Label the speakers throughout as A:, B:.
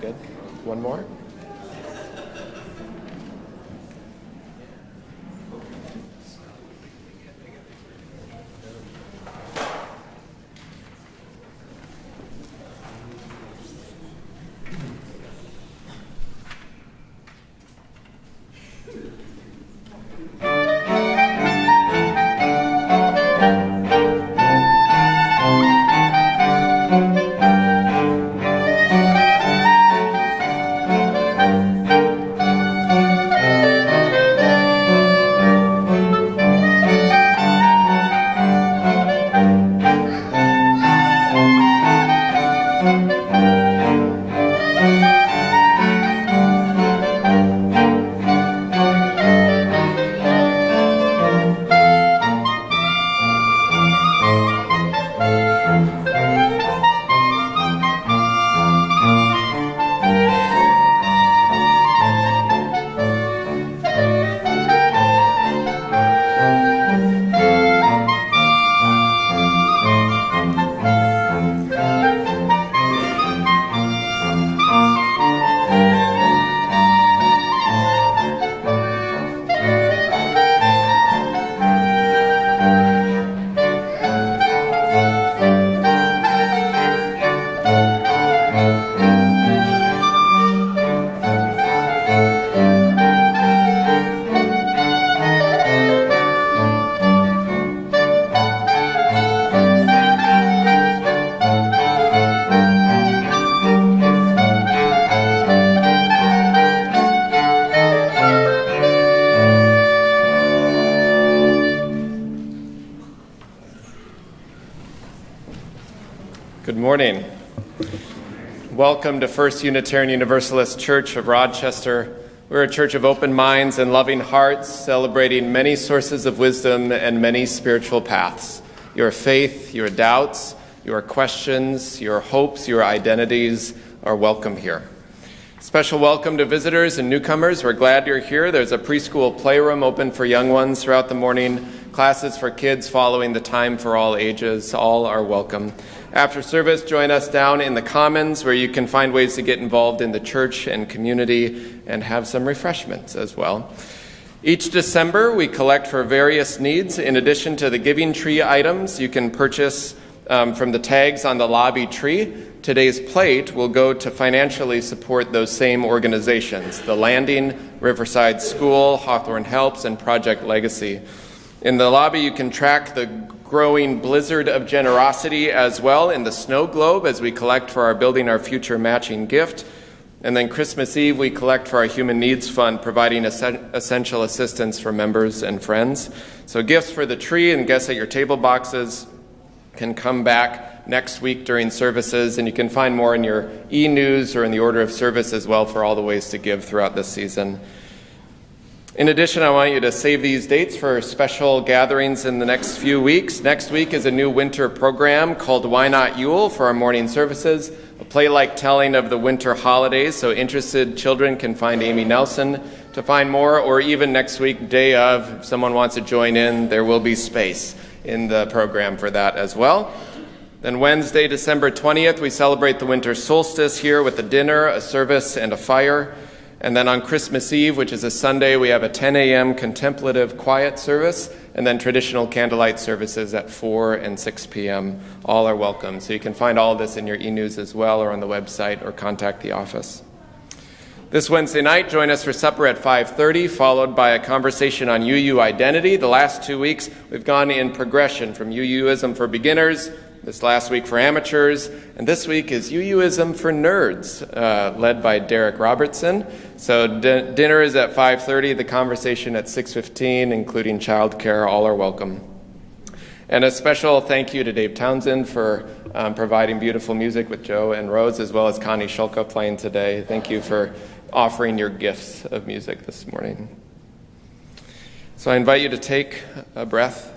A: Good. One more. Good morning. Welcome to First Unitarian Universalist Church of Rochester. We're a church of open minds and loving hearts, celebrating many sources of wisdom and many spiritual paths. Your faith, your doubts, your questions, your hopes, your identities are welcome here. Special welcome to visitors and newcomers. We're glad you're here. There's a preschool playroom open for young ones throughout the morning. Classes for kids following the time for all ages. All are welcome. After service, join us down in the Commons where you can find ways to get involved in the church and community and have some refreshments as well. Each December, we collect for various needs. In addition to the Giving Tree items you can purchase from the tags on the lobby tree, today's plate will go to financially support those same organizations, the Landing, Riverside School, Hawthorne Helps, and Project Legacy. In the lobby, you can track the growing blizzard of generosity as well in the snow globe as we collect for our Building Our Future matching gift. And then Christmas Eve, we collect for our Human Needs Fund, providing essential assistance for members and friends. So gifts for the tree and guests at your table boxes can come back next week during services, and you can find more in your e-news or in the order of service as well for all the ways to give throughout this season. In addition, I want you to save these dates for special gatherings in the next few weeks. Next week is a new winter program called Why Not Yule for our morning services, a play-like telling of the winter holidays, so interested children can find Amy Nelson to find more, or even next week, day of, if someone wants to join in, there will be space in the program for that as well. Then Wednesday, December 20th, we celebrate the winter solstice here with a dinner, a service, and a fire. And then on Christmas Eve, which is a Sunday, we have a 10 a.m. contemplative quiet service, and then traditional candlelight services at 4 and 6 p.m. All are welcome. So you can find all of this in your e-news as well, or on the website, or contact the office. This Wednesday night, join us for supper at 5:30, followed by a conversation on UU identity. The last 2 weeks, we've gone in progression from UUism for beginners, this last week for amateurs, and this week is UUism for nerds, led by Derek Robertson. So dinner is at 5:30, the conversation at 6:15, including childcare. All are welcome. And a special thank you to Dave Townsend for providing beautiful music with Joe and Rose, as well as Connie Shulka playing today. Thank you for offering your gifts of music this morning. So I invite you to take a breath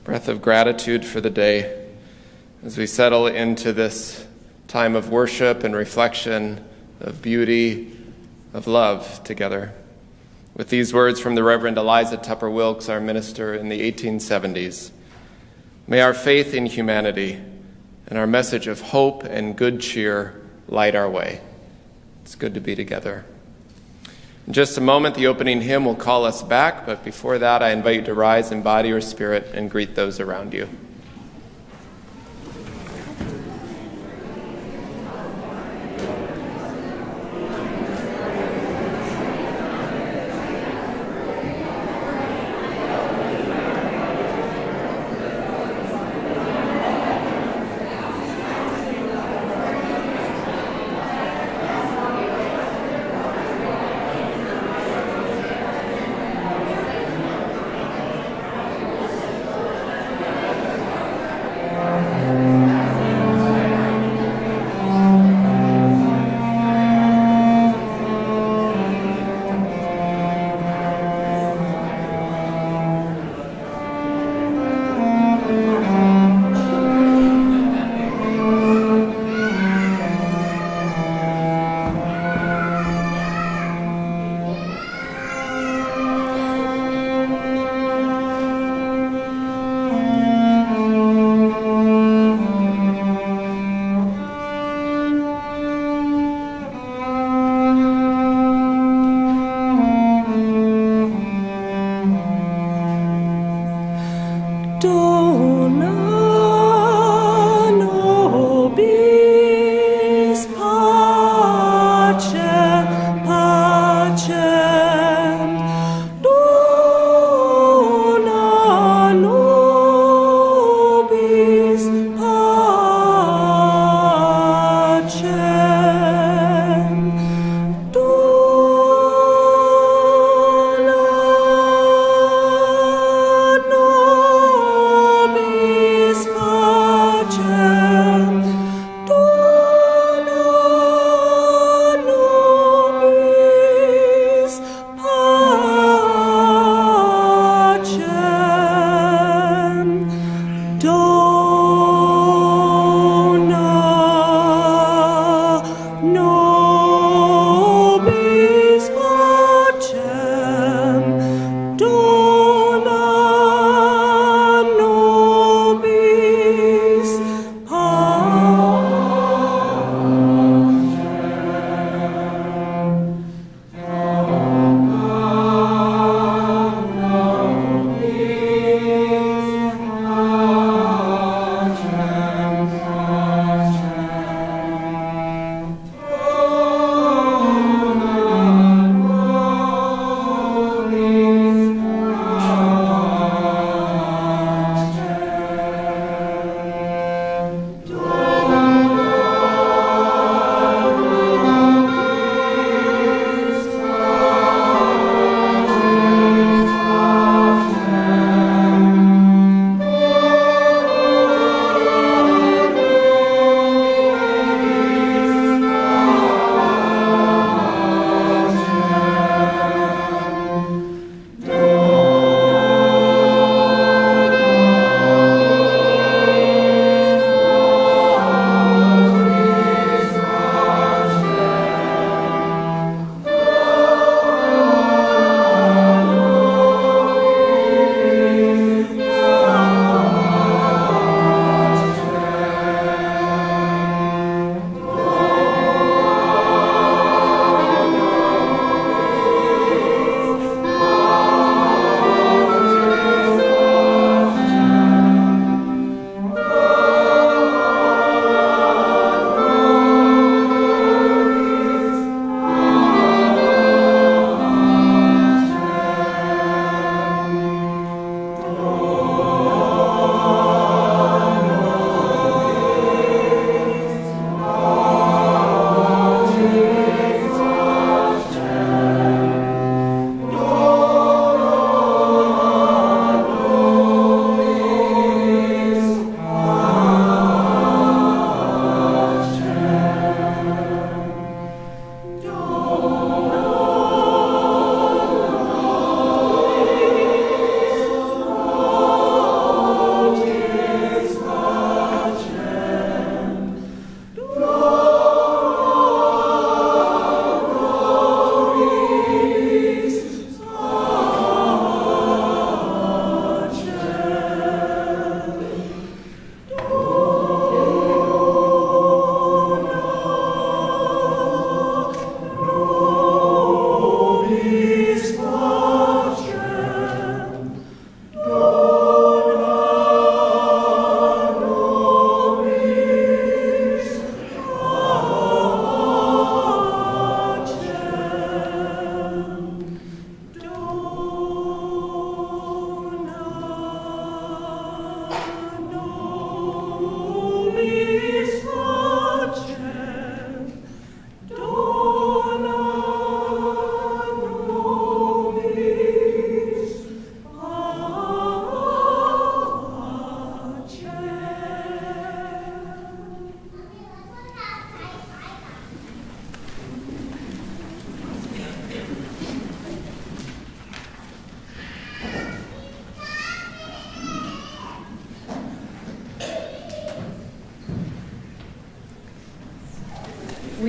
A: of gratitude for the day as we settle into this time of worship and reflection, of beauty, of love together. With these words from the Reverend Eliza Tupper Wilkes, our minister in the 1870s, may our faith in humanity and our message of hope and good cheer light our way. It's good to be together. In just a moment, the opening hymn will call us back, but before that, I invite you to rise in body or spirit and greet those around you.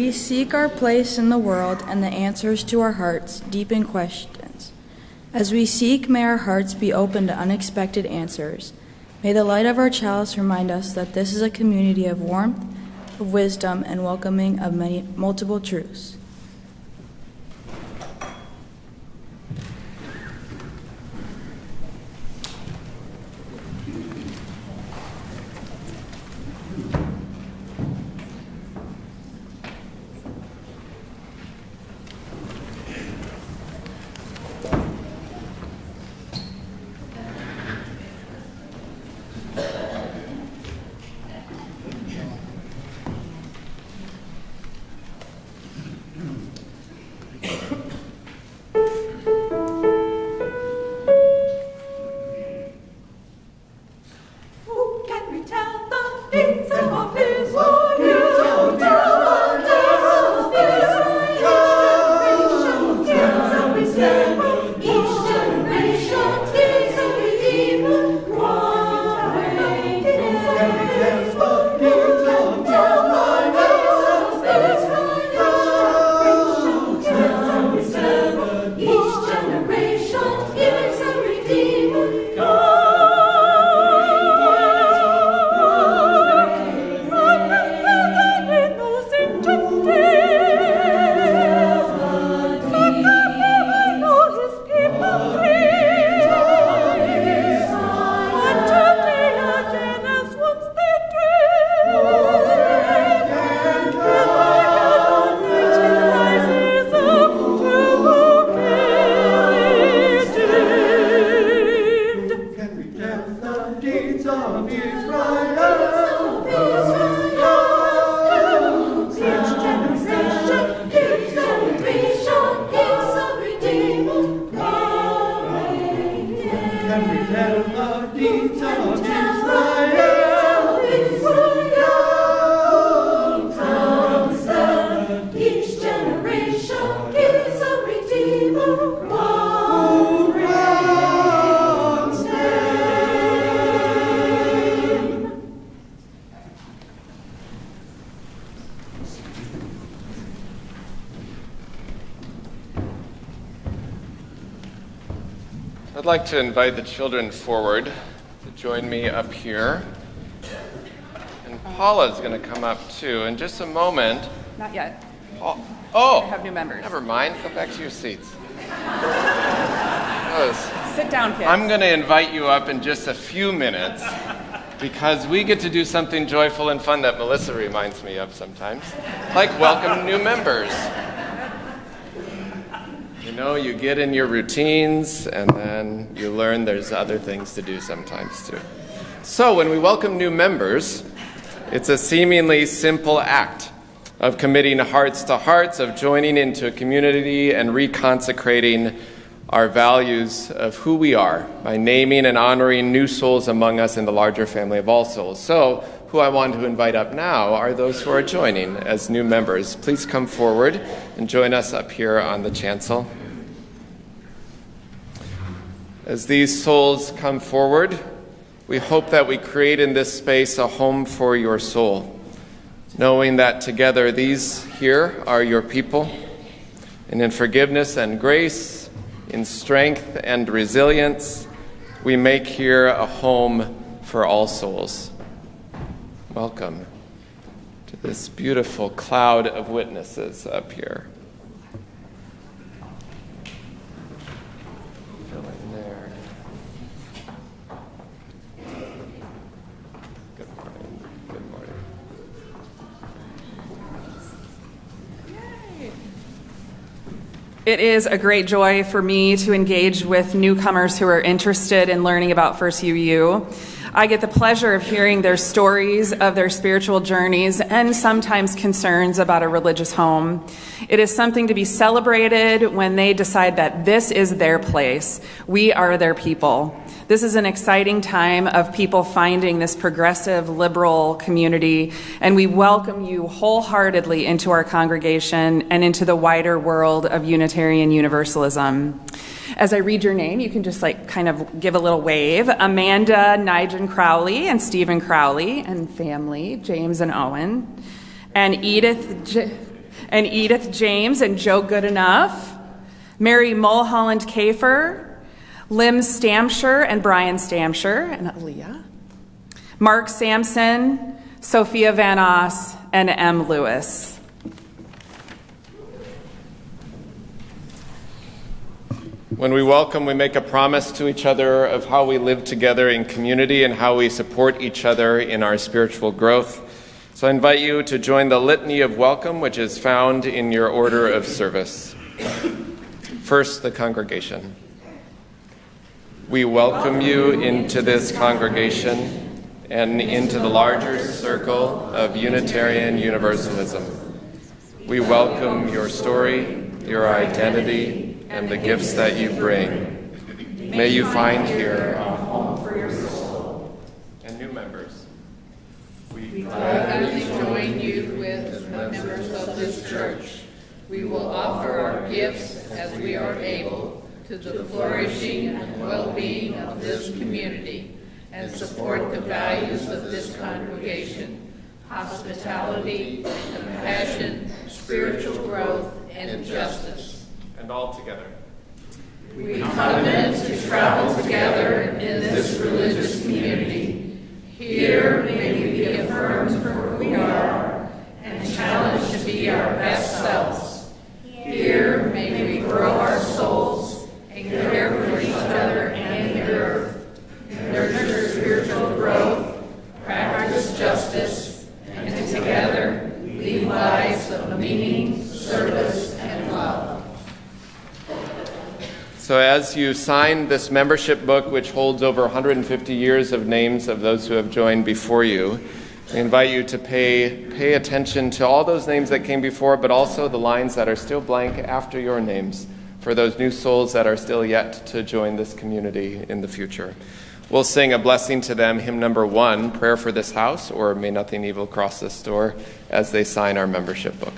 B: we seek our place in the world and the answers to our hearts' deepen questions. As we seek, may our hearts be open to unexpected answers. May the light of our chalice remind us that this is a community of warmth, of wisdom, and welcoming of multiple truths.
A: I'd like to invite the children forward to join me up here. And Paula's going to come up too in just a moment.
C: Not yet.
A: Oh,
C: I have new members.
A: Never mind. Go back to your seats.
C: Sit down, kids.
A: I'm going to invite you up in just a few minutes because we get to do something joyful and fun that Melissa reminds me of sometimes, like welcome new members. You know, you get in your routines and then you learn there's other things to do sometimes too. So when we welcome new members, it's a seemingly simple act of committing hearts to hearts, of joining into a community and reconsecrating our values of who we are by naming and honoring new souls among us in the larger family of all souls. So who I want to invite up now are those who are joining as new members. Please come forward and join us up here on the chancel. As these souls come forward, we hope that we create in this space a home for your soul, knowing that together these here are your people, and in forgiveness and grace, in strength and resilience, we make here a home for all souls. Welcome to this beautiful cloud of witnesses up here. Fill in there. Good morning. Good morning.
C: It is a great joy for me to engage with newcomers who are interested in learning about First UU. I get the pleasure of hearing their stories of their spiritual journeys and sometimes concerns about a religious home. It is something to be celebrated when they decide that this is their place. We are their people. This is an exciting time of people finding this progressive, liberal community, and we welcome you wholeheartedly into our congregation and into the wider world of Unitarian Universalism. As I read your name, you can just kind of give a little wave. Amanda Nigel Crowley and Stephen Crowley and family, James and Owen. And Edith and Edith James and Joe Goodenough, Mary Mulholland Kafer, Lim Stamsher and Brian Stamsher and Aaliyah, Mark Sampson, Sophia Van Oss, and M. Lewis.
A: When we welcome, we make a promise to each other of how we live together in community and how we support each other in our spiritual growth. So I invite you to join the litany of welcome, which is found in your order of service. First, the congregation. We welcome you into this congregation and into the larger circle of Unitarian Universalism. We welcome your story, your identity, and the gifts that you bring. May you find here a home for your soul. And new members, we
D: gladly join you with members of this church. We will offer our gifts as we are able to the flourishing and well-being of this community and support the values of this congregation: hospitality, compassion, spiritual growth, and justice.
A: and all together.
D: We covenant to travel together in this religious community. Here may we be affirmed for who we are and challenged to be our best selves. Here may we grow our souls and care for each other and the earth, nurture spiritual growth, practice justice, and together lead lives of meaning, service, and love.
A: So as you sign this membership book, which holds over 150 years of names of those who have joined before you, I invite you to pay attention to all those names that came before, but also the lines that are still blank after your names for those new souls that are still yet to join this community in the future. We'll sing a blessing to them, hymn number 1, Prayer for This House, or May Nothing Evil Cross This Door, as they sign our membership book.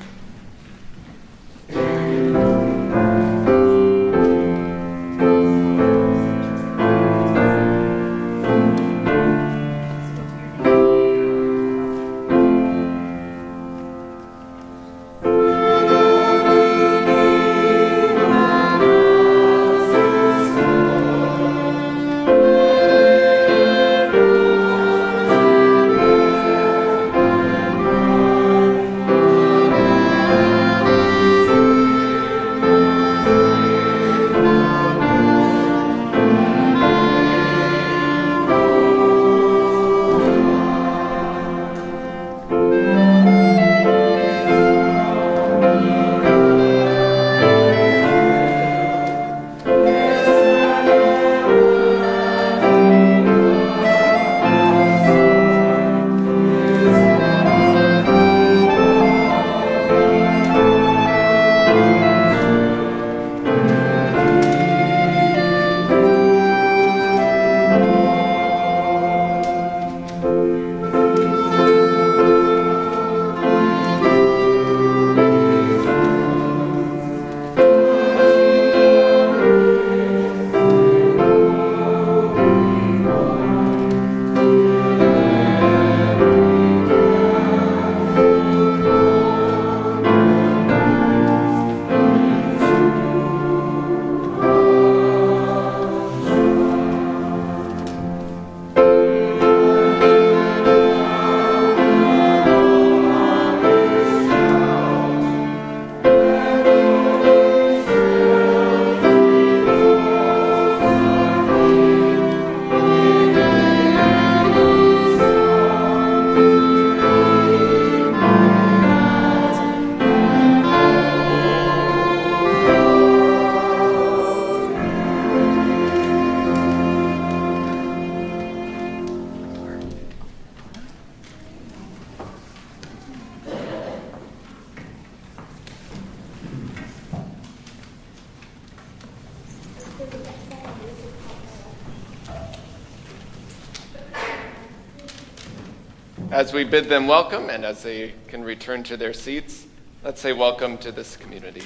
A: As we bid them welcome and as they can return to their seats, let's say welcome to this community.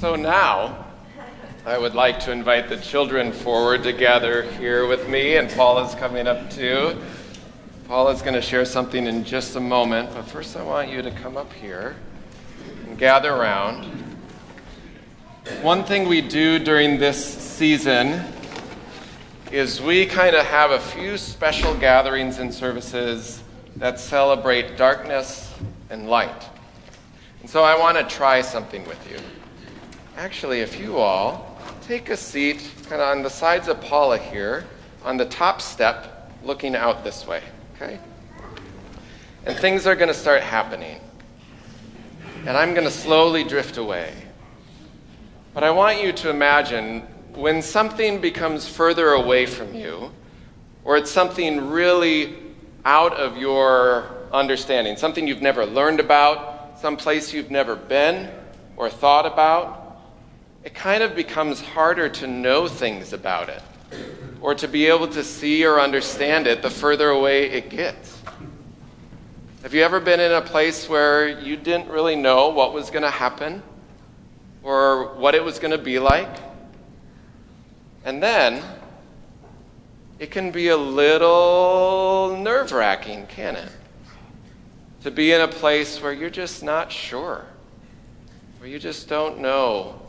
A: So now, I would like to invite the children forward to gather here with me, and Paula's coming up too. Paula's going to share something in just a moment, but first I want you to come up here and gather around. One thing we do during this season is we kind of have a few special gatherings and services that celebrate darkness and light. And so I want to try something with you. Actually, if you all take a seat kind of on the sides of Paula here, on the top step, looking out this way, okay? And things are going to start happening. And I'm going to slowly drift away. But I want you to imagine when something becomes further away from you, or it's something really out of your understanding, something you've never learned about, some place you've never been or thought about, it kind of becomes harder to know things about it, or to be able to see or understand it the further away it gets. Have you ever been in a place where you didn't really know what was going to happen or what it was going to be like? And then it can be a little nerve-wracking, can it? To be in a place where you're just not sure, where you just don't know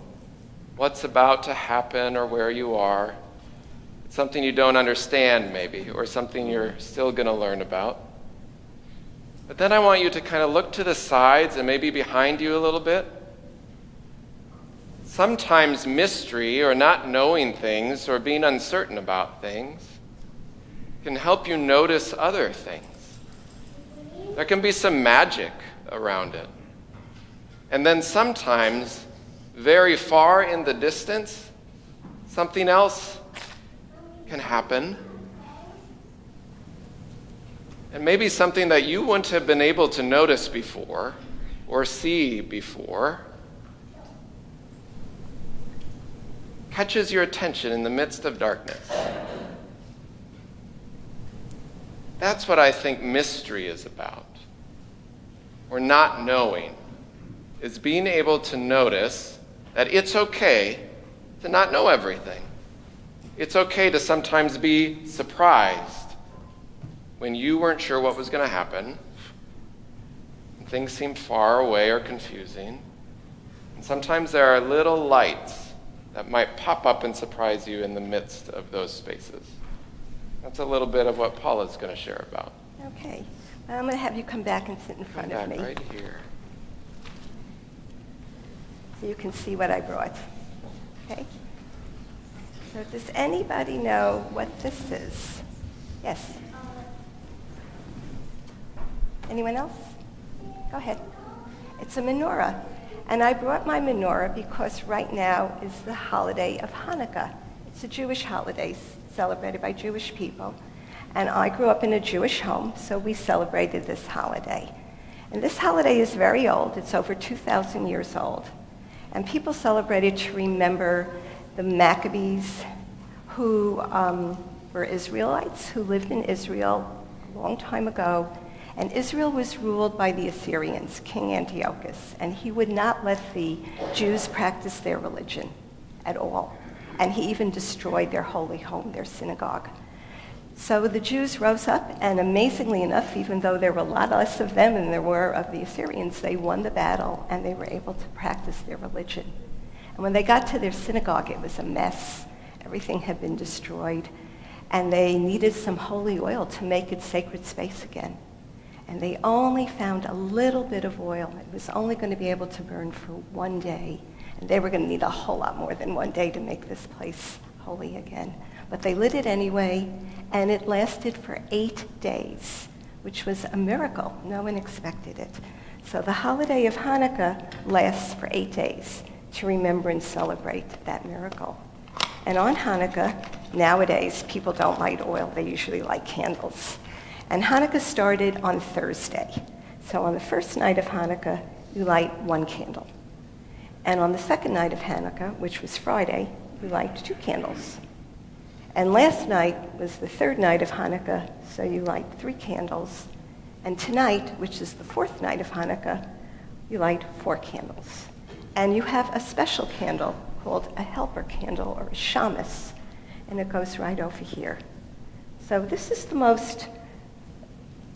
A: what's about to happen or where you are. It's something you don't understand, maybe, or something you're still going to learn about. But then I want you to kind of look to the sides and maybe behind you a little bit. Sometimes mystery or not knowing things or being uncertain about things can help you notice other things. There can be some magic around it. And then sometimes, very far in the distance, something else can happen. And maybe something that you wouldn't have been able to notice before or see before catches your attention in the midst of darkness. That's what I think mystery is about. Or not knowing is being able to notice that it's okay to not know everything. It's okay to sometimes be surprised when you weren't sure what was going to happen, and things seemed far away or confusing. And sometimes there are little lights that might pop up and surprise you in the midst of those spaces. That's a little bit of what Paula's going to share about.
E: Okay. I'm going to have you come back and sit in front of me.
A: Right here.
E: So you can see what I brought. Okay? So does anybody know what this is? Yes? Anyone else? Go ahead. It's a menorah. And I brought my menorah because right now is the holiday of Hanukkah. It's a Jewish holiday celebrated by Jewish people. And I grew up in a Jewish home, so we celebrated this holiday. And this holiday is very old. It's over 2,000 years old. And people celebrate it to remember the Maccabees, who were Israelites, who lived in Israel a long time ago. And Israel was ruled by the Assyrians, King Antiochus, and he would not let the Jews practice their religion at all. And he even destroyed their holy home, their synagogue. So the Jews rose up, and amazingly enough, even though there were a lot less of them than there were of the Assyrians, they won the battle, and they were able to practice their religion. And when they got to their synagogue, it was a mess. Everything had been destroyed, and they needed some holy oil to make it sacred space again. And they only found a little bit of oil. It was only going to be able to burn for one day. And they were going to need a whole lot more than one day to make this place holy again. But they lit it anyway, and it lasted for 8 days, which was a miracle. No one expected it. So the holiday of Hanukkah lasts for 8 days to remember and celebrate that miracle. And on Hanukkah, nowadays, people don't light oil. They usually light candles. And Hanukkah started on Thursday. So on the first night of Hanukkah, you light one candle. And on the second night of Hanukkah, which was Friday, you light 2 candles. And last night was the third night of Hanukkah, so you light 3 candles. And tonight, which is the 4th night of Hanukkah, you light 4 candles. And you have a special candle called a helper candle or a shamus, and it goes right over here. So this is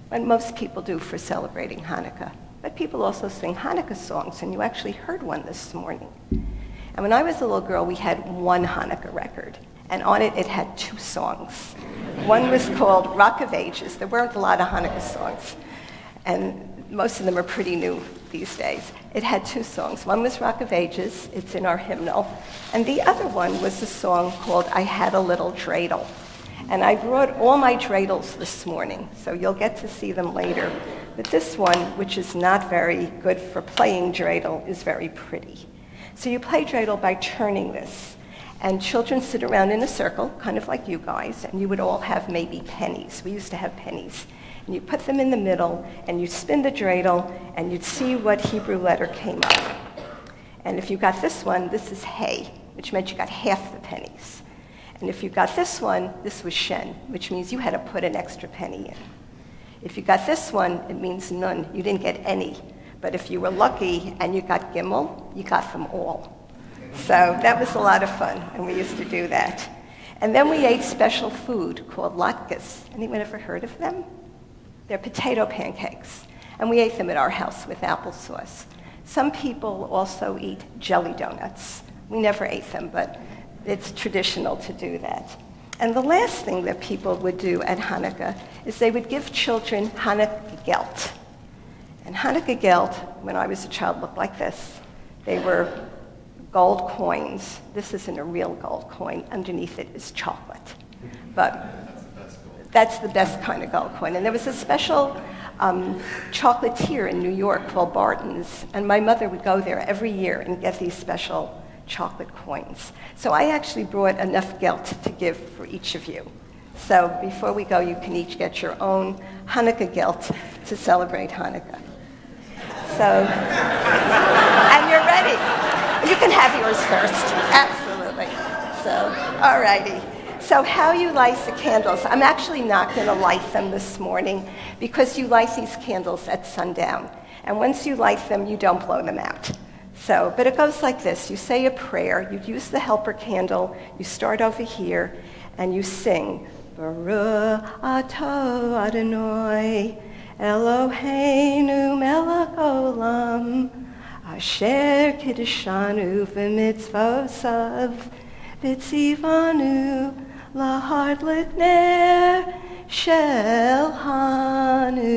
E: what most people do for celebrating Hanukkah. But people also sing Hanukkah songs, and you actually heard one this morning. And when I was a little girl, we had one Hanukkah record, and on it had 2 songs. One was called Rock of Ages. There weren't a lot of Hanukkah songs, and most of them are pretty new these days. It had 2 songs. One was Rock of Ages, it's in our hymnal, and the other one was a song called I Had a Little Dreidel. And I brought all my dreidels this morning, so you'll get to see them later. But this one, which is not very good for playing dreidel, is very pretty. So you play dreidel by turning this, and children sit around in a circle, kind of like you guys, and you would all have maybe pennies. We used to have pennies. And you put them in the middle, and you spin the dreidel, and you'd see what Hebrew letter came up. And if you got this one, this is Hey, which meant you got half the pennies. And if you got this one, this was Shen, which means you had to put an extra penny in. If you got this one, it means none. You didn't get any. But if you were lucky and you got Gimel, you got them all. So that was a lot of fun, and we used to do that. And then we ate special food called latkes. Anyone ever heard of them? They're potato pancakes, and we ate them at our house with applesauce. Some people also eat jelly donuts. We never ate them, but it's traditional to do that. And the last thing that people would do at Hanukkah is they would give children Hanukkah gelt. And Hanukkah gelt, when I was a child, looked like this. They were gold coins. This isn't a real gold coin. Underneath it is chocolate. But that's the best kind of gold coin. And there was a special chocolatier in New York called Barton's, and my mother would go there every year and get these special chocolate coins. So I actually brought enough gelt to give for each of you. So before we go, you can each get your own Hanukkah gelt to celebrate Hanukkah. So, and you're ready. You can have yours first. Absolutely. So, all righty. So how you light the candles, I'm actually not going to light them this morning because you light these candles at sundown. And once you light them, you don't blow them out. So, but it goes like this. You say a prayer, you use the helper candle, you start over here, and you sing, Baruch atah Adonai, Eloheinu melech olam, asher kiddushanu v'mitzvosav, v'tzivanu lahadlik ner shel Hanukkah.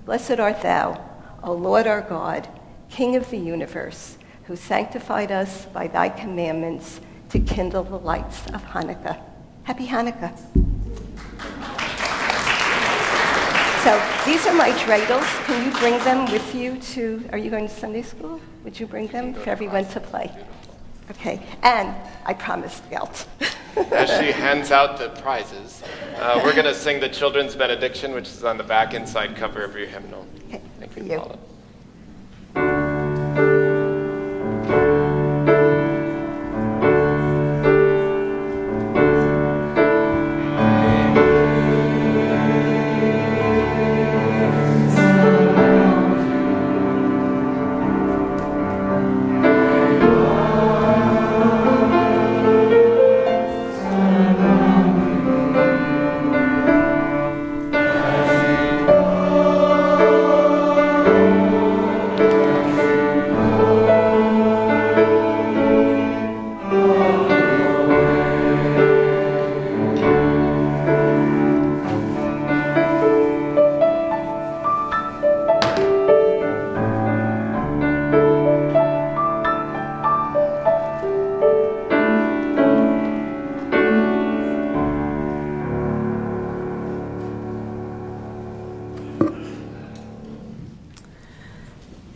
E: Blessed art thou, O Lord our God, King of the universe, who sanctified us by thy commandments to kindle the lights of Hanukkah. Happy Hanukkah. So these are my dreidels. Can you bring them with you to, are you going to Sunday school? Would you bring them for everyone to play? Okay, and I promised gelt.
A: As she hands out the prizes, we're going to sing the Children's Benediction, which is on the back inside cover of your hymnal.
E: Okay,
A: Thank
E: for
A: you,
E: you.
A: Paula.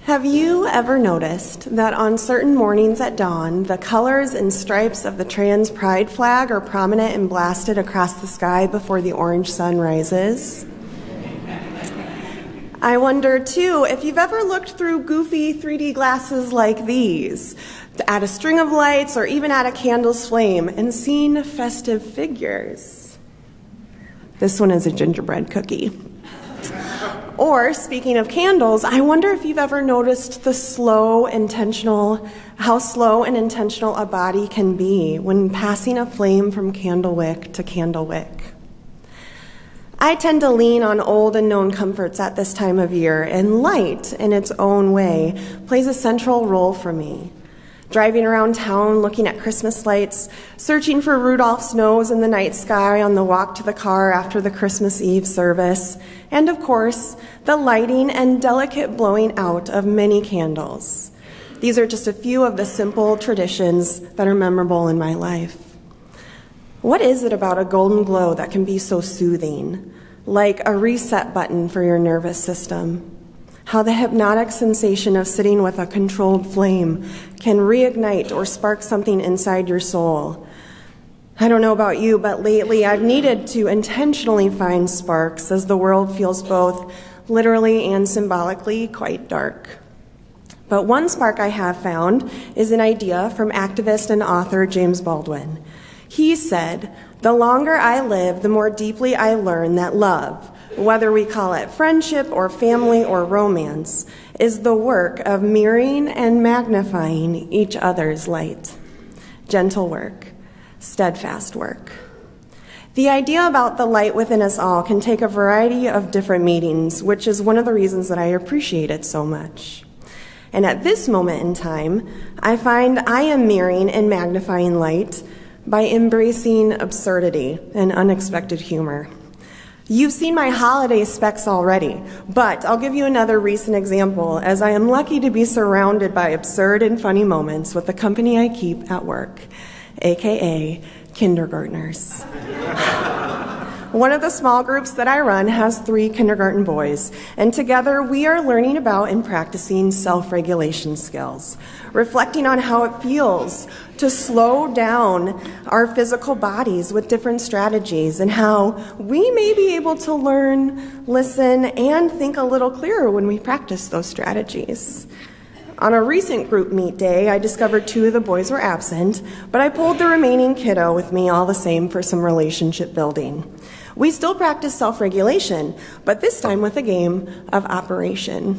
F: Have you ever noticed that on certain mornings at dawn, the colors and stripes of the trans pride flag are prominent and blasted across the sky before the orange sun rises? I wonder, too, if you've ever looked through goofy 3D glasses like these, at a string of lights or even at a candle's flame, and seen festive figures. This one is a gingerbread cookie. Or, speaking of candles, I wonder if you've ever noticed how slow and intentional a body can be when passing a flame from candle wick to candle wick. I tend to lean on old and known comforts at this time of year, and light, in its own way, plays a central role for me. Driving around town, looking at Christmas lights, searching for Rudolph's nose in the night sky on the walk to the car after the Christmas Eve service, and of course, the lighting and delicate blowing out of many candles. These are just a few of the simple traditions that are memorable in my life. What is it about a golden glow that can be so soothing, like a reset button for your nervous system? How the hypnotic sensation of sitting with a controlled flame can reignite or spark something inside your soul. I don't know about you, but lately I've needed to intentionally find sparks as the world feels both literally and symbolically quite dark. But one spark I have found is an idea from activist and author James Baldwin. He said, "The longer I live, the more deeply I learn that love, whether we call it friendship or family or romance, is the work of mirroring and magnifying each other's light. Gentle work, steadfast work." The idea about the light within us all can take a variety of different meanings, which is one of the reasons that I appreciate it so much. And at this moment in time, I find I am mirroring and magnifying light by embracing absurdity and unexpected humor. You've seen my holiday specs already, but I'll give you another recent example, as I am lucky to be surrounded by absurd and funny moments with the company I keep at work, aka kindergartners. One of the small groups that I run has 3 kindergarten boys, and together we are learning about and practicing self-regulation skills, reflecting on how it feels to slow down our physical bodies with different strategies, and how we may be able to learn, listen, and think a little clearer when we practice those strategies. On a recent group meet day, I discovered 2 of the boys were absent, but I pulled the remaining kiddo with me all the same for some relationship building. We still practice self-regulation, but this time with a game of Operation.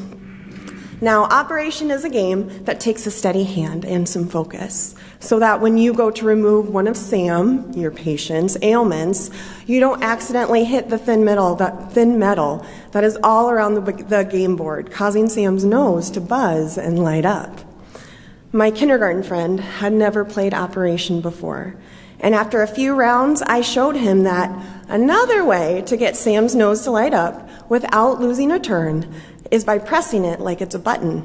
F: Now, Operation is a game that takes a steady hand and some focus, so that when you go to remove one of Sam, your patient's ailments, you don't accidentally hit the thin metal that is all around the game board, causing Sam's nose to buzz and light up. My kindergarten friend had never played Operation before, and after a few rounds, I showed him that another way to get Sam's nose to light up without losing a turn is by pressing it like it's a button.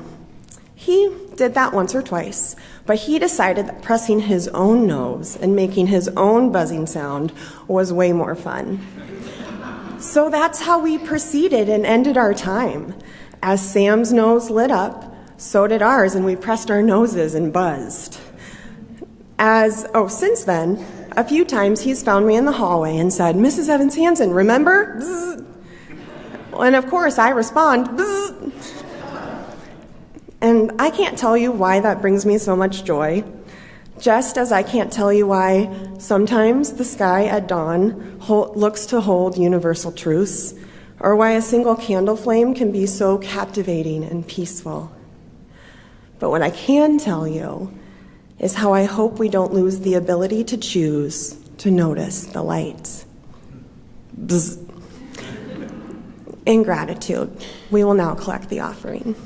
F: He did that once or twice, but he decided that pressing his own nose and making his own buzzing sound was way more fun. So that's how we proceeded and ended our time. As Sam's nose lit up, so did ours, and we pressed our noses and buzzed. Since then, a few times he's found me in the hallway and said, "Mrs. Evans Hansen, remember?" Bzz. And of course I respond, "Bzz." And I can't tell you why that brings me so much joy, just as I can't tell you why sometimes the sky at dawn looks to hold universal truths, or why a single candle flame can be so captivating and peaceful. But what I can tell you is how I hope we don't lose the ability to choose to notice the light. Bzz. In gratitude, we will now collect the offering.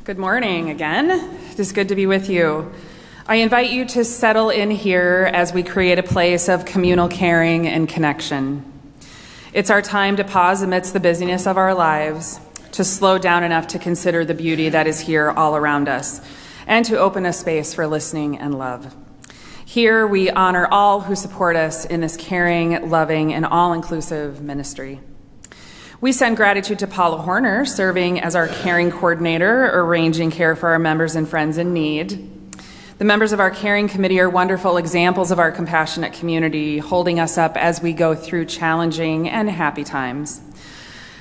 C: Good morning again. It is good to be with you. I invite you to settle in here as we create a place of communal caring and connection. It's our time to pause amidst the busyness of our lives, to slow down enough to consider the beauty that is here all around us, and to open a space for listening and love. Here we honor all who support us in this caring, loving, and all-inclusive ministry. We send gratitude to Paula Horner, serving as our caring coordinator, arranging care for our members and friends in need. The members of our caring committee are wonderful examples of our compassionate community, holding us up as we go through challenging and happy times.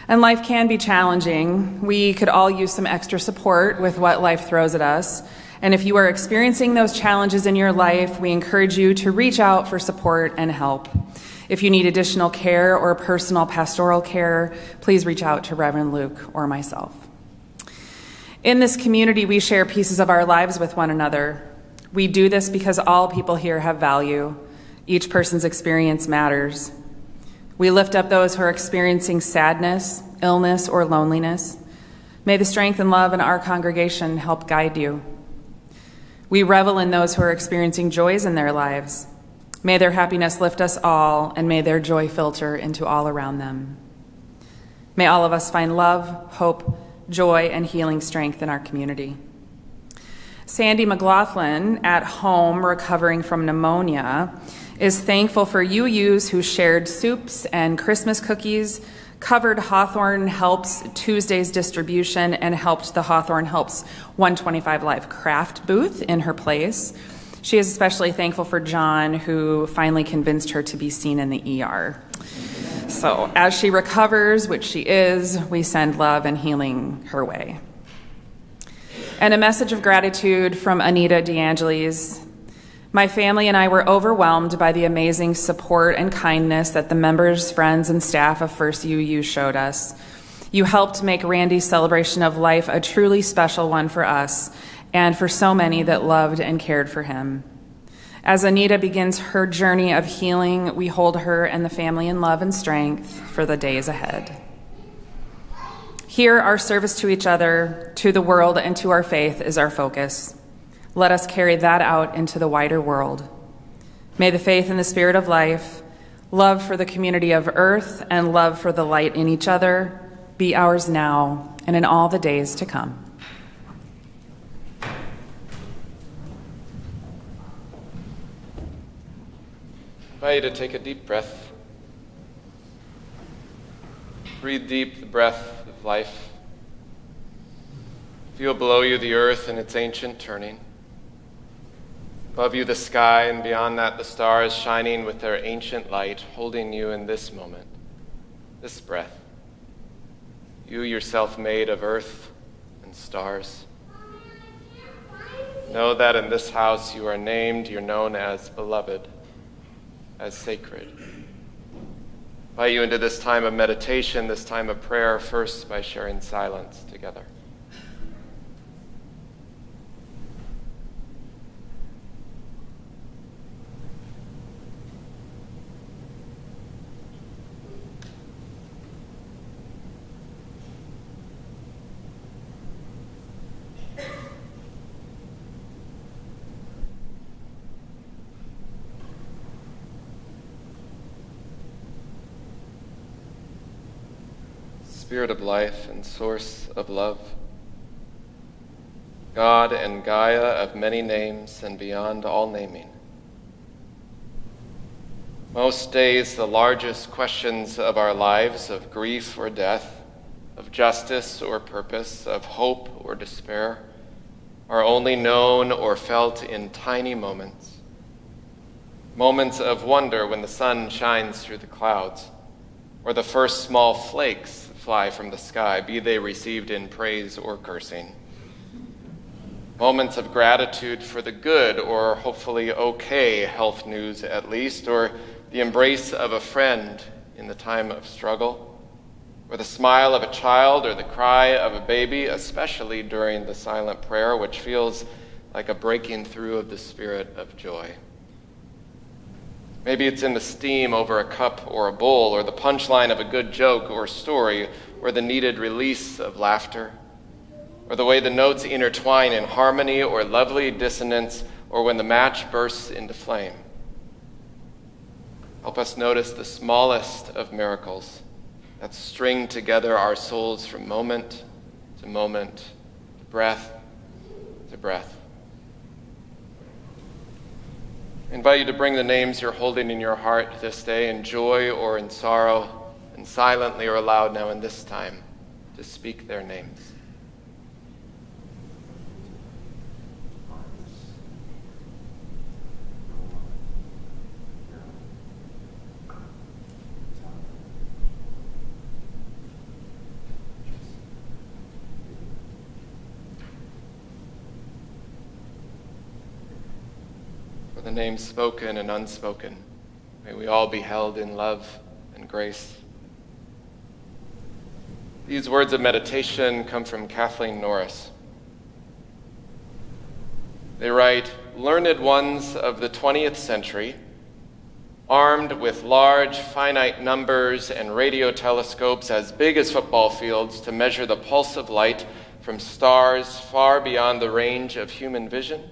C: And life can be challenging. We could all use some extra support with what life throws at us. And if you are experiencing those challenges in your life, we encourage you to reach out for support and help. If you need additional care or personal pastoral care, please reach out to Reverend Luke or myself. In this community, we share pieces of our lives with one another. We do this because all people here have value. Each person's experience matters. We lift up those who are experiencing sadness, illness, or loneliness. May the strength and love in our congregation help guide you. We revel in those who are experiencing joys in their lives. May their happiness lift us all, and may their joy filter into all around them. May all of us find love, hope, joy, and healing strength in our community. Sandy McLaughlin, at home recovering from pneumonia, is thankful for UUs who shared soups and Christmas cookies, covered Hawthorne Helps Tuesday's distribution, and helped the Hawthorne Helps 125 Live craft booth in her place. She is especially thankful for John, who finally convinced her to be seen in the ER. So as she recovers, which she is, we send love and healing her way. And a message of gratitude from Anita DeAngelis. My family and I were overwhelmed by the amazing support and kindness that the members, friends, and staff of First UU showed us. You helped make Randy's celebration of life a truly special one for us, and for so many that loved and cared for him. As Anita begins her journey of healing, we hold her and the family in love and strength for the days ahead. Here, our service to each other, to the world, and to our faith is our focus. Let us carry that out into the wider world. May the faith in the spirit of life, love for the community of earth, and love for the light in each other be ours now and in all the days to come.
A: I invite you to take a deep breath. Breathe deep the breath of life. Feel below you the earth and its ancient turning. Above you the sky, and beyond that the stars shining with their ancient light, holding you in this moment, this breath. You yourself made of earth and stars. Know that in this house you are named, you're known as beloved, as sacred. I invite you into this time of meditation, this time of prayer, first by sharing silence together. Spirit of life and source of love, God and Gaia of many names and beyond all naming. Most days, the largest questions of our lives, of grief or death, of justice or purpose, of hope or despair, are only known or felt in tiny moments. Moments of wonder when the sun shines through the clouds, or the first small flakes fly from the sky, be they received in praise or cursing. Moments of gratitude for the good or hopefully okay health news at least, or the embrace of a friend in the time of struggle, or the smile of a child or the cry of a baby, especially during the silent prayer, which feels like a breaking through of the spirit of joy. Maybe it's in the steam over a cup or a bowl, or the punchline of a good joke or story, or the needed release of laughter, or the way the notes intertwine in harmony or lovely dissonance, or when the match bursts into flame. Help us notice the smallest of miracles that string together our souls from moment to moment, breath to breath. I invite you to bring the names you're holding in your heart this day in joy or in sorrow, and silently or aloud now in this time to speak their names. The names spoken and unspoken, may we all be held in love and grace. These words of meditation come from Kathleen Norris. They write, "Learned ones of the 20th century, armed with large finite numbers and radio telescopes as big as football fields to measure the pulse of light from stars far beyond the range of human vision,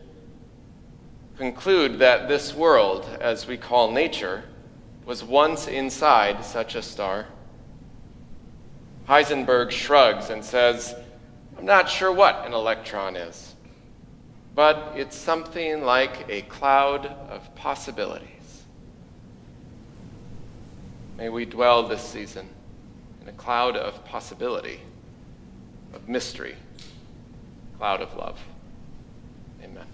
A: conclude that this world, as we call nature, was once inside such a star." Heisenberg shrugs and says, "I'm not sure what an electron is, but it's something like a cloud of possibilities." May we dwell this season in a cloud of possibility, of mystery, cloud of love. Amen.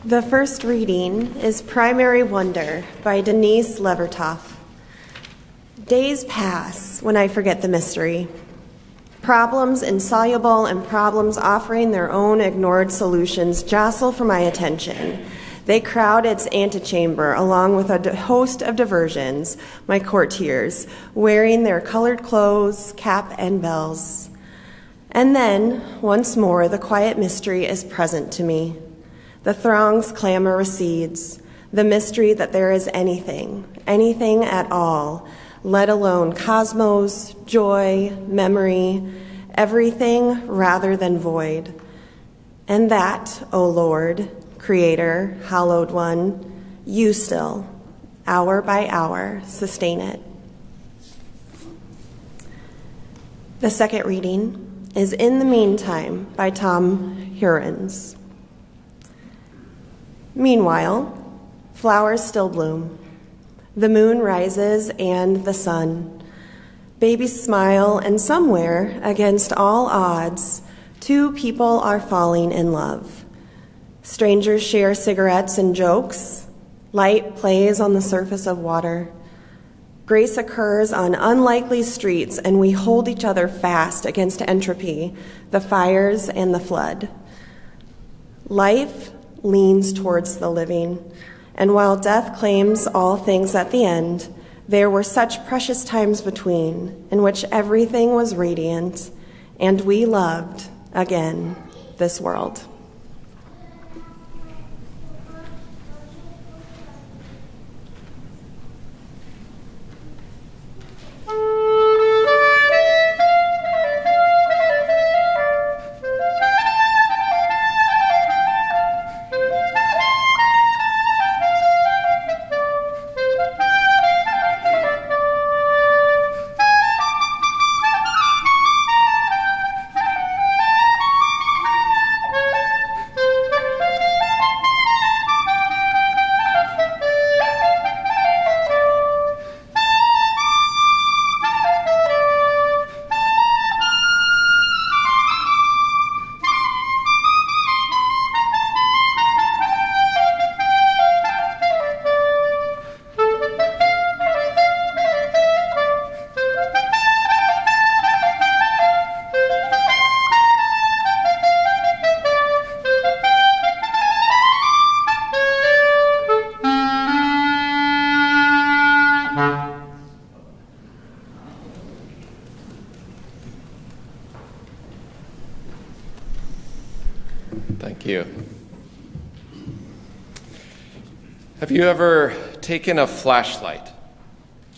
F: The first reading is Primary Wonder by Denise Levertov. Days pass when I forget the mystery. Problems insoluble and problems offering their own ignored solutions jostle for my attention. They crowd its antechamber along with a host of diversions, my courtiers, wearing their colored clothes, cap and bells. And then, once more, the quiet mystery is present to me. The throng's clamor recedes, the mystery that there is anything at all, let alone cosmos, joy, memory, everything rather than void. And that, O Lord, Creator, hallowed one, you still, hour by hour, sustain it. The second reading is In the Meantime by Tom Hurens. Meanwhile, flowers still bloom. The moon rises and the sun. Babies smile, and somewhere, against all odds, two people are falling in love. Strangers share cigarettes and jokes. Light plays on the surface of water. Grace occurs on unlikely streets, and we hold each other fast against entropy, the fires, and the flood. Life leans towards the living, and while death claims all things at the end, there were such precious times between in which everything was radiant, and we loved, again, this world.
A: Thank you. Have you ever taken a flashlight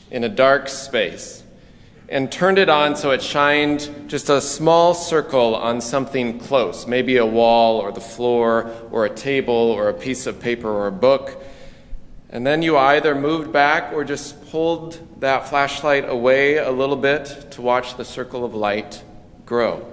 A: in a dark space and turned it on so it shined just a small circle on something close, maybe a wall or the floor or a table or a piece of paper or a book, and then you either moved back or just pulled that flashlight away a little bit to watch the circle of light grow?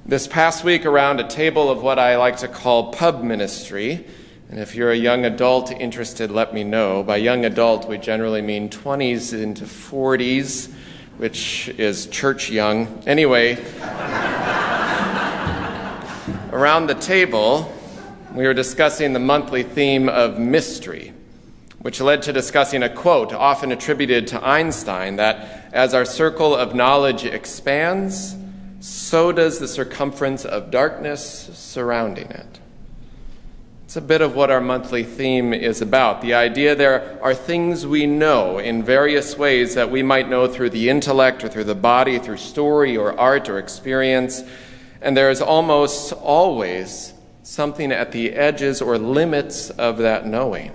A: This past week, around a table of what I like to call pub ministry, and if you're a young adult interested, let me know. By young adult, we generally mean 20s into 40s, which is church young. Anyway, around the table, we were discussing the monthly theme of mystery, which led to discussing a quote often attributed to Einstein that as our circle of knowledge expands, so does the circumference of darkness surrounding it. It's a bit of what our monthly theme is about. The idea there are things we know in various ways that we might know through the intellect or through the body, through story or art or experience. And there is almost always something at the edges or limits of that knowing,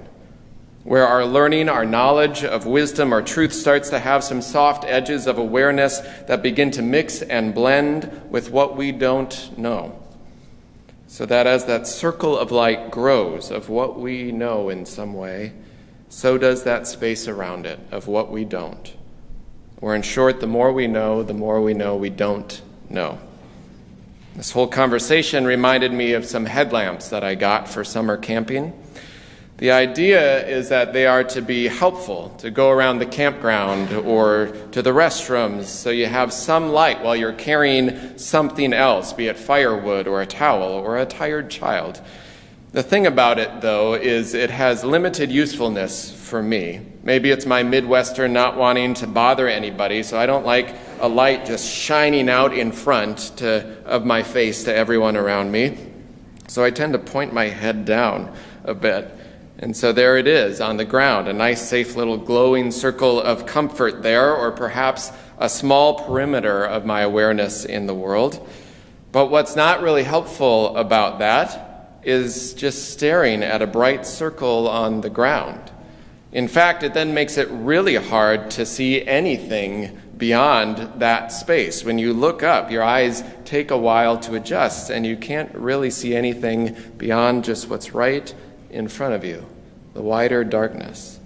A: where our learning, our knowledge of wisdom, our truth starts to have some soft edges of awareness that begin to mix and blend with what we don't know. So that as that circle of light grows of what we know in some way, so does that space around it of what we don't. Or in short, the more we know we don't know. This whole conversation reminded me of some headlamps that I got for summer camping. The idea is that they are to be helpful to go around the campground or to the restrooms so you have some light while you're carrying something else, be it firewood or a towel or a tired child. The thing about it, though, is it has limited usefulness for me. Maybe it's my Midwestern not wanting to bother anybody, so I don't like a light just shining out in front of my face to everyone around me. So I tend to point my head down a bit. And so there it is on the ground, a nice, safe little glowing circle of comfort there, or perhaps a small perimeter of my awareness in the world. But what's not really helpful about that is just staring at a bright circle on the ground. In fact, it then makes it really hard to see anything beyond that space. When you look up, your eyes take a while to adjust, and you can't really see anything beyond just what's right in front of you, the wider darkness.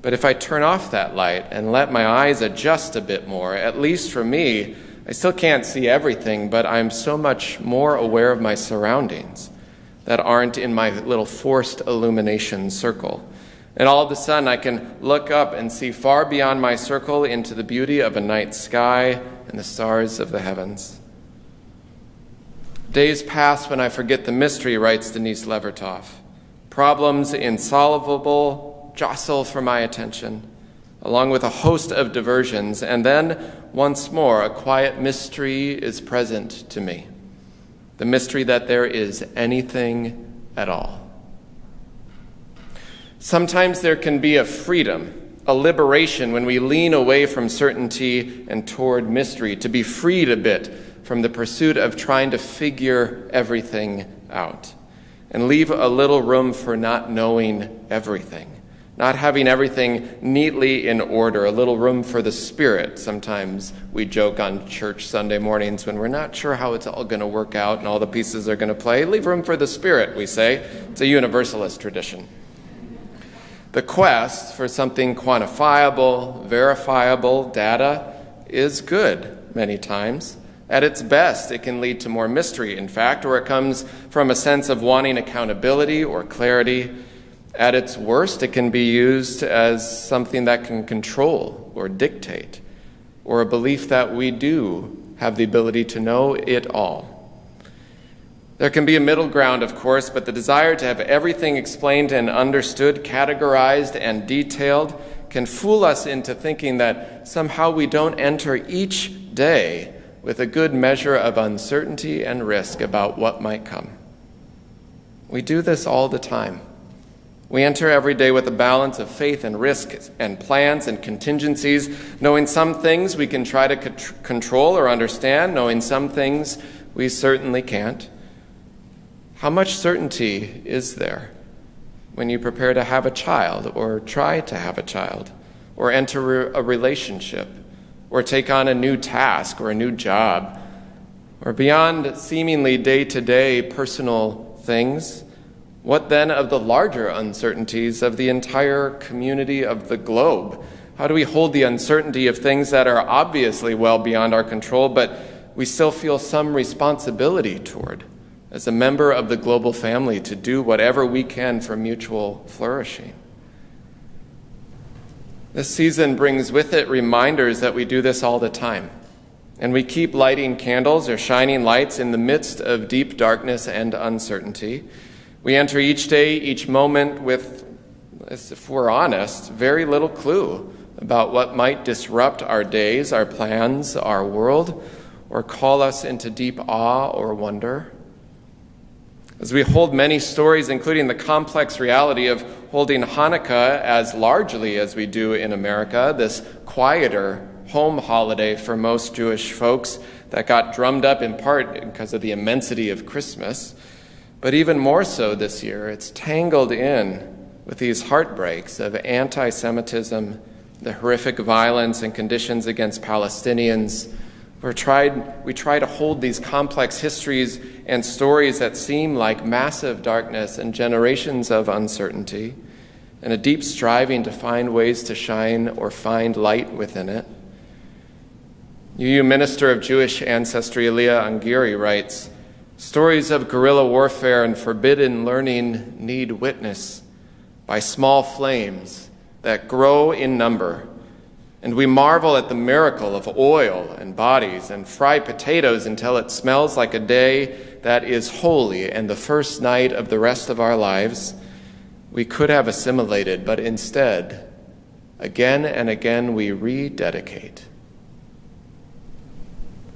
A: But if I turn off that light and let my eyes adjust a bit more, at least for me, I still can't see everything, but I'm so much more aware of my surroundings that aren't in my little forced illumination circle. And all of a sudden I can look up and see far beyond my circle into the beauty of a night sky and the stars of the heavens. Days pass when I forget the mystery, writes Denise Levertov. Problems insolvable jostle for my attention, along with a host of diversions, and then once more a quiet mystery is present to me. The mystery that there is anything at all. Sometimes there can be a freedom, a liberation when we lean away from certainty and toward mystery, to be freed a bit from the pursuit of trying to figure everything out, and leave a little room for not knowing everything, not having everything neatly in order, a little room for the Spirit. Sometimes we joke on church Sunday mornings when we're not sure how it's all going to work out and all the pieces are going to play. Leave room for the Spirit, we say. It's a universalist tradition. The quest for something quantifiable, verifiable, data, is good many times. At its best, it can lead to more mystery, in fact, or it comes from a sense of wanting accountability or clarity. At its worst, it can be used as something that can control or dictate, or a belief that we do have the ability to know it all. There can be a middle ground, of course, but the desire to have everything explained and understood, categorized and detailed, can fool us into thinking that somehow we don't enter each day with a good measure of uncertainty and risk about what might come. We do this all the time. We enter every day with a balance of faith and risk and plans and contingencies, knowing some things we can try to control or understand, knowing some things we certainly can't. How much certainty is there when you prepare to have a child, or try to have a child, or enter a relationship, or take on a new task or a new job, or beyond seemingly day-to-day personal things? What then of the larger uncertainties of the entire community of the globe? How do we hold the uncertainty of things that are obviously well beyond our control, but we still feel some responsibility toward, as a member of the global family, to do whatever we can for mutual flourishing? This season brings with it reminders that we do this all the time, and we keep lighting candles or shining lights in the midst of deep darkness and uncertainty. We enter each day, each moment with, if we're honest, very little clue about what might disrupt our days, our plans, our world, or call us into deep awe or wonder. As we hold many stories, including the complex reality of holding Hanukkah as largely as we do in America, this quieter home holiday for most Jewish folks that got drummed up in part because of the immensity of Christmas, but even more so this year, it's tangled in with these heartbreaks of anti-Semitism, the horrific violence and conditions against Palestinians. We try to hold these complex histories and stories that seem like massive darkness and generations of uncertainty, and a deep striving to find ways to shine or find light within it. UU Minister of Jewish Ancestry Elia Angiri writes, "Stories of guerrilla warfare and forbidden learning need witness by small flames that grow in number. And we marvel at the miracle of oil and bodies and fry potatoes until it smells like a day that is holy and the first night of the rest of our lives, we could have assimilated, but instead, again and again, we rededicate.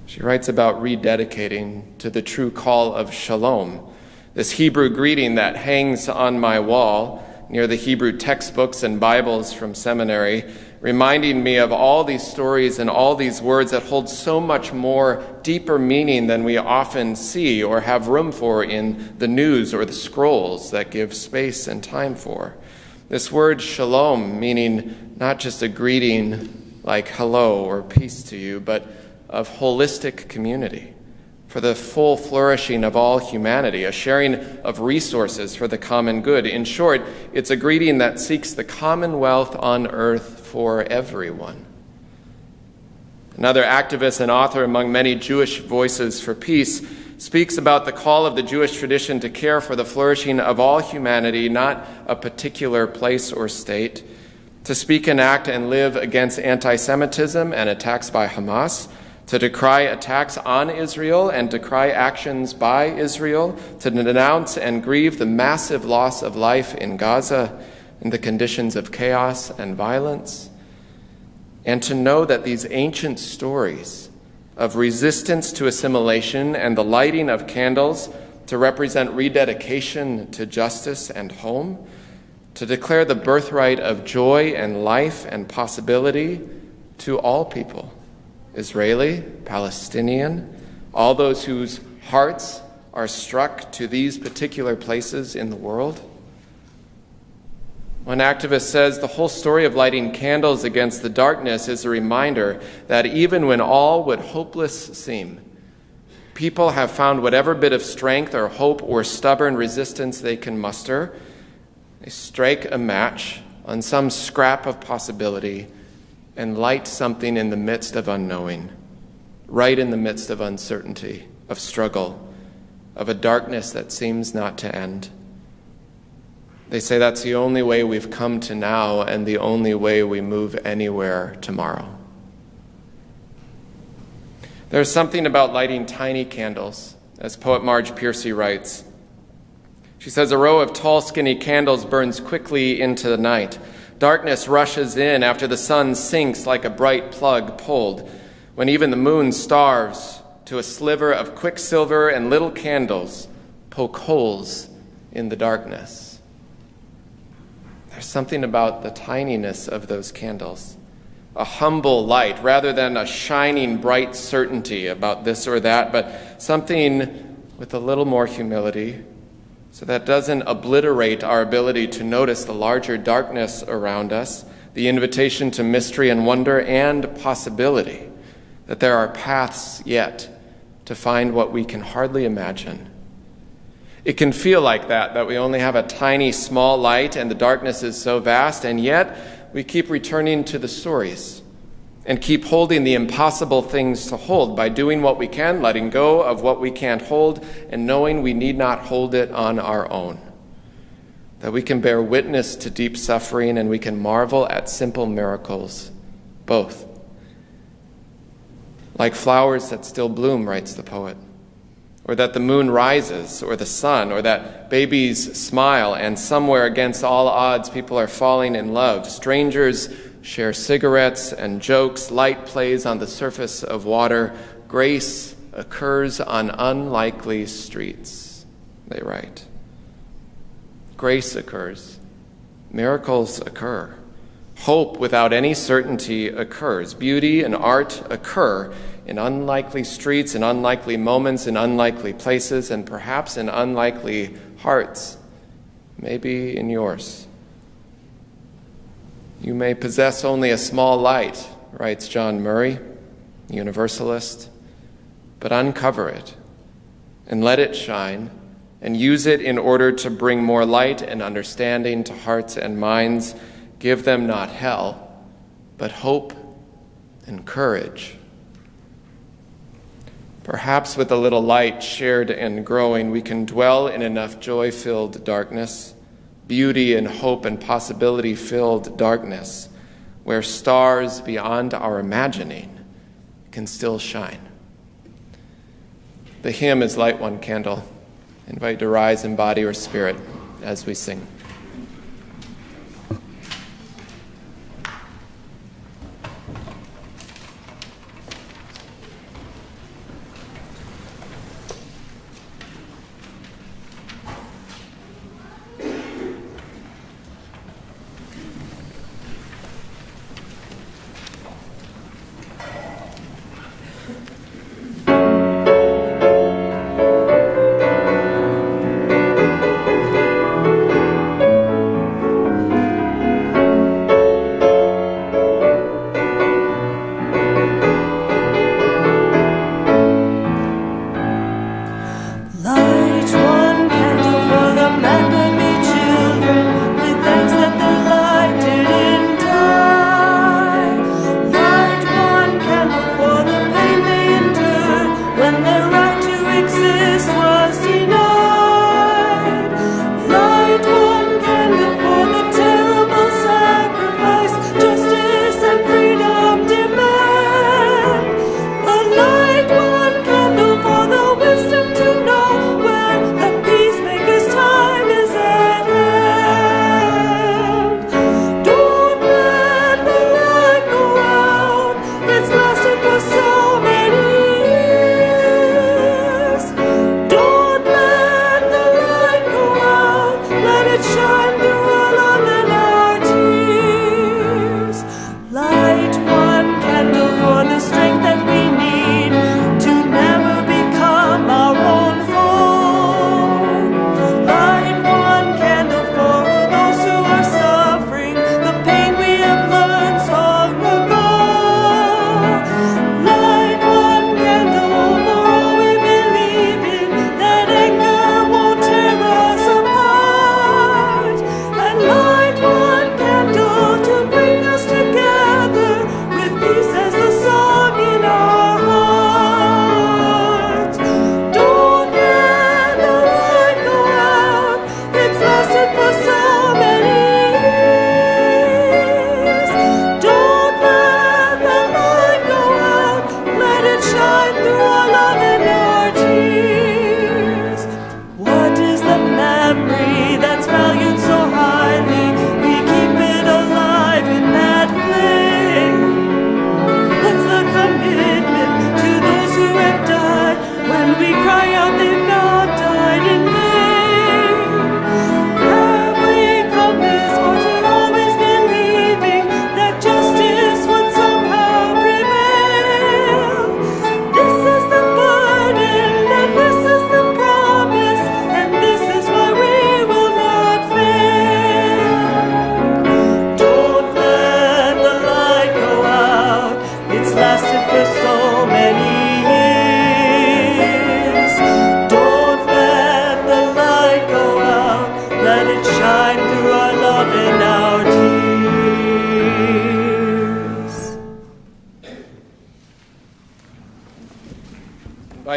A: She writes about rededicating to the true call of shalom, this Hebrew greeting that hangs on my wall near the Hebrew textbooks and Bibles from seminary, reminding me of all these stories and all these words that hold so much more deeper meaning than we often see or have room for in the news or the scrolls that give space and time for. This word shalom, meaning not just a greeting like hello or peace to you, but of holistic community, for the full flourishing of all humanity, a sharing of resources for the common good. In short, it's a greeting that seeks the commonwealth on earth for everyone. Another activist and author among many Jewish voices for peace speaks about the call of the Jewish tradition to care for the flourishing of all humanity, not a particular place or state, to speak and act and live against anti-Semitism and attacks by Hamas, to decry attacks on Israel and decry actions by Israel, to denounce and grieve the massive loss of life in Gaza and the conditions of chaos and violence, and to know that these ancient stories of resistance to assimilation and the lighting of candles to represent rededication to justice and home, to declare the birthright of joy and life and possibility to all people, Israeli, Palestinian, all those whose hearts are struck to these particular places in the world. One activist says the whole story of lighting candles against the darkness is a reminder that even when all would hopeless seem, people have found whatever bit of strength or hope or stubborn resistance they can muster. They strike a match on some scrap of possibility and light something in the midst of unknowing, right in the midst of uncertainty, of struggle, of a darkness that seems not to end. They say that's the only way we've come to now and the only way we move anywhere tomorrow. There's something about lighting tiny candles, as poet Marge Piercy writes. She says, a row of tall, skinny candles burns quickly into the night. Darkness rushes in after the sun sinks like a bright plug pulled, when even the moon starves to a sliver of quicksilver and little candles poke holes in the darkness. There's something about the tininess of those candles, a humble light rather than a shining bright certainty about this or that, but something with a little more humility, so that doesn't obliterate our ability to notice the larger darkness around us, the invitation to mystery and wonder and possibility, that there are paths yet to find what we can hardly imagine. It can feel like that we only have a tiny, small light and the darkness is so vast, and yet we keep returning to the stories and keep holding the impossible things to hold by doing what we can, letting go of what we can't hold, and knowing we need not hold it on our own. That we can bear witness to deep suffering and we can marvel at simple miracles, both. Like flowers that still bloom, writes the poet, or that the moon rises, or the sun, or that babies smile, and somewhere against all odds people are falling in love. Strangers share cigarettes and jokes, light plays on the surface of water, grace occurs on unlikely streets, they write. Grace occurs, miracles occur, hope without any certainty occurs, beauty and art occur in unlikely streets, in unlikely moments, in unlikely places, and perhaps in unlikely hearts, maybe in yours. You may possess only a small light, writes John Murray, Universalist, but uncover it and let it shine and use it in order to bring more light and understanding to hearts and minds. Give them not hell, but hope and courage. Perhaps with a little light shared and growing, we can dwell in enough joy-filled darkness, beauty and hope and possibility-filled darkness, where stars beyond our imagining can still shine. The hymn is Light One Candle. I invite you to rise in body or spirit as we sing.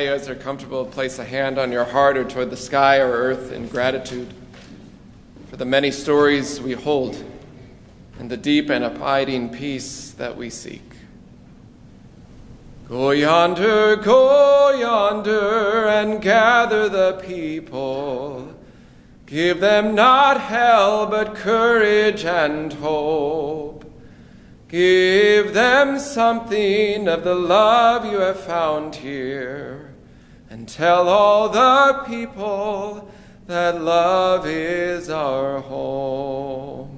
A: As they're comfortable, place a hand on your heart or toward the sky or earth in gratitude for the many stories we hold and the deep and abiding peace that we seek. Go yonder, and gather the people. Give them not hell, but courage and hope. Give them something of the love you have found here. And tell all the people that love is our home.